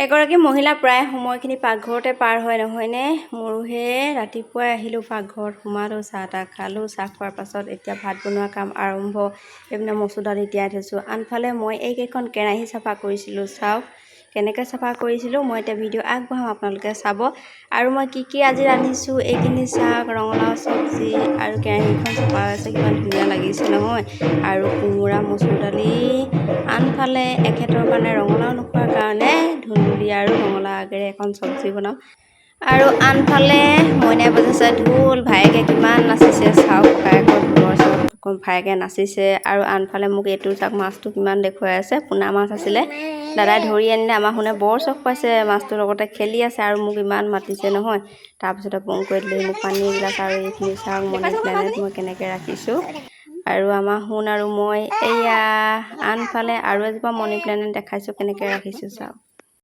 এগৰাকী মহিলা প্ৰায় সময়খিনি পাকঘৰতে পাৰ হয় নহয়নে? মোৰহে ৰাতিপুৱাই আহিলোঁ পাকঘৰত সোমালোঁ, চাহ তাহ খালোঁ। চাহ খোৱাৰ পাছত এতিয়া ভাত বনোৱা কাম আৰম্ভ। এইপিনে মচুৰ দালি তিয়াই থৈছোঁ। আনফালে মই এইকেইখন কেৰাহী চাফা কৰিছিলোঁ। চাওক কেনেকৈ চাফা কৰিছিলোঁ। মই এতিয়া ভিডিঅ' আগবঢ়াম, আপোনালোকে চাব। আৰু মই কি আজি ৰান্ধিছোঁ এইখিনি চাওক। ৰঙালাও চব্জি আৰু কেৰাহীখন চাফা হৈছে, কিমান ধুনীয়া লাগিছে নহয়। আৰু কোমোৰা মচুৰ দালি। আনফালে এখেতৰ কাৰণে ৰঙালাও নোখোৱাৰ কাৰণে ধুন্দুলি আৰু ৰঙালাও আগেৰে এখন চব্জি বনাম। আৰু আনফালে মইনাই বজাইছে ঢোল। ভায়েকে কিমান নাচিছে চাওক, ককায়েকৰ ঢোলৰ ওচৰত ভায়েকে নাচিছে। আৰু আনফালে মোক এইটো চাওক, মাছটো কিমান দেখুৱাই আছে। পোনা মাছ আছিলে, দাদাই ধৰি আনিলে। আমাৰ শুনে বৰ চখ পাইছে, মাছটোৰ লগতে খেলি আছে আৰু মোক ইমান মাতিছে নহয়। তাৰপিছতে বন্ধ কৰি দিলে মোক পানী এগিলাচ। আৰু এইখিনি চাওক মানি প্লেনেট মই কেনেকৈ ৰাখিছোঁ। আৰু আমাৰ শুন আৰু মই এয়া আনফালে আৰু এজোপা মানি প্লেনেট দেখাইছোঁ কেনেকৈ ৰাখিছোঁ চাওক।